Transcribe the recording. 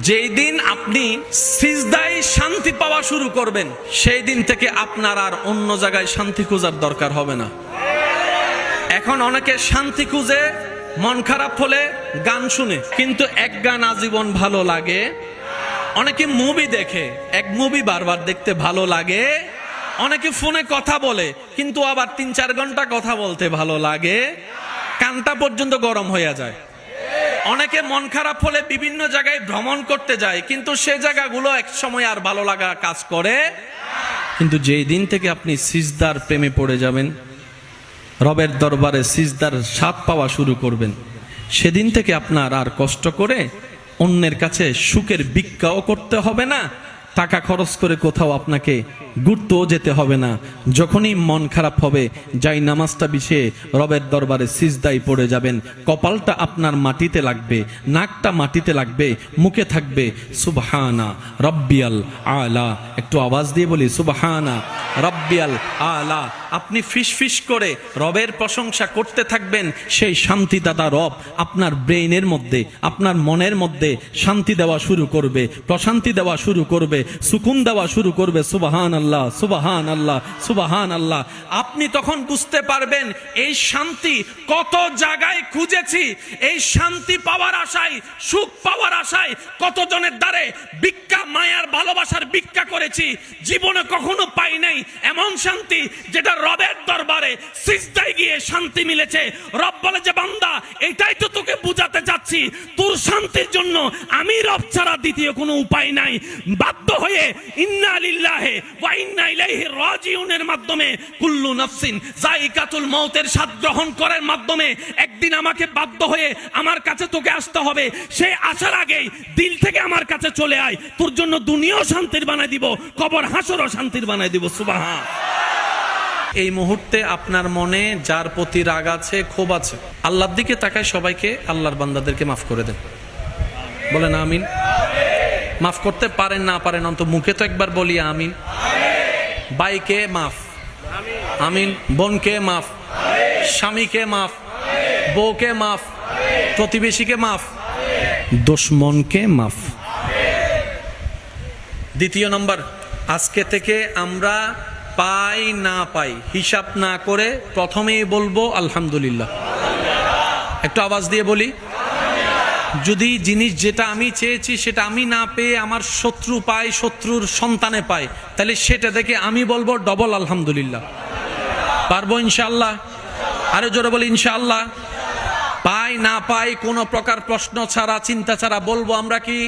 যেই দিন আপনি সিজদায় শান্তি পাওয়া শুরু করবেন, সেই দিন থেকে আপনার আর অন্য জায়গায় শান্তি খোঁজার দরকার হবে না। এখন অনেকে শান্তি খুঁজে মন খারাপ হলে গান শুনে, কিন্তু এক গান আজীবন ভালো লাগে। অনেকে মুভি দেখে, এক মুভি বারবার দেখতে ভালো লাগে। অনেকে ফোনে কথা বলে, কিন্তু আবার 3-4 ঘন্টা কথা বলতে ভালো লাগে, কানটা পর্যন্ত গরম হয়ে যায়। অনেকে মন খারাপ হলে বিভিন্ন জায়গায় ভ্রমণ করতে যায়, কিন্তু সে জায়গাগুলো এক সময় আর ভালো লাগা কাজ করে। কিন্তু যেই দিন থেকে আপনি সিজদার প্রেমে পড়ে যাবেন, রবের দরবারে সিজদার স্বাদ পাওয়া শুরু করবেন, সেদিন থেকে আপনার আর কষ্ট করে অন্যের কাছে সুখের ভিক্ষাও করতে হবে না, টাকা খরচ করে কোথাও আপনাকে ঘুরতেও যেতে হবে না। যখনই মন খারাপ হবে, যাই নামাজটা বিছিয়ে রবের দরবারে সিজদায় পড়ে যাবেন, কপালটা আপনার মাটিতে লাগবে, নাকটা মাটিতে লাগবে, মুখে থাকবে সুবহানা রব্বিয়াল আলা। একটু আওয়াজ দিয়ে বলি সুবহানা রব্বিয়াল আলা। আপনি ফিসফিস করে রবের প্রশংসা করতে থাকবেন, সেই শান্তিদাতা রব আপনার ব্রেইনের মধ্যে, আপনার মনের মধ্যে শান্তি দেওয়া শুরু করবে, প্রশান্তি দেওয়া শুরু করবে, সুকুন দেওয়া শুরু করবে। সুবহান আল্লাহ, সুবহান আল্লাহ, সুবহান আল্লাহ। আপনি তখন বুঝতে পারবেন এই শান্তি কত জায়গায় খুঁজেছি, এই শান্তি পাওয়ার আশায়, সুখ পাওয়ার আশায় কতজনের দ্বারে ভিক্ষা, মায়ার ভালোবাসার ভিক্ষা করেছি, জীবনে কখনো পাই নাই এমন শান্তি যেটা রবের দরবারে সিজদায় গিয়ে শান্তি মিলেছে। রব বলে যে বান্দা, এটাই তো তোকে বুঝাতে চাচ্ছি, তোর শান্তির জন্য আমি রব ছাড়া দ্বিতীয় কোনো উপায় নাই। বাধ্য হয়ে ইন্না লিল্লাহি ওয়া ইন্না ইলাইহি রাজিউনের মাধ্যমে, কুল্লু নাফসিন যায়িকাতুল মউতের স্বাদ গ্রহণ করার মাধ্যমে একদিন আমাকে বাধ্য হয়ে আমার কাছে তোকে আসতে হবে। সে আসার আগেই দিল থেকে আমার কাছে চলে আয়, তোর জন্য দুনিয়াও শান্তির বানাই দিব, কবর হাসরও শান্তির বানাই দিব। সুবহান। এই মুহূর্তে আপনার মনে যার প্রতি রাগ আছে, ক্ষোভ আছে, আল্লাহর দিকে তাকায় সবাইকে, আল্লাহর বান্দাদেরকে মাফ করে দেন। বলেন আমিন। মাফ করতে পারেন না পারেন, অন্তত মুখে তো একবার বলি আমিন। ভাইকে মাফ, আমিন। বোনকে মাফ, স্বামীকে মাফ, বউকে মাফ, প্রতিবেশীকে মাফ, দুশমনকে মাফ। দ্বিতীয় নম্বর, আজকে থেকে আমরা পাই না পাই হিসাব না করে প্রথমেই বলবো আলহামদুলিল্লাহ। একটু আওয়াজ দিয়ে বলি। যদি জিনিস যেটা আমি চেয়েছি সেটা আমি না পেয়ে আমার শত্রু পায়, শত্রুর সন্তানে পায়, তাহলে সেটা দেখে আমি বলবো ডবল আলহামদুলিল্লাহ। পারবো ইনশাআল্লাহ? আরো জোরে বলি ইনশাআল্লাহ। পাই না পাই কোনো প্রকার প্রশ্ন ছাড়া, চিন্তা ছাড়া বলবো আমরা কি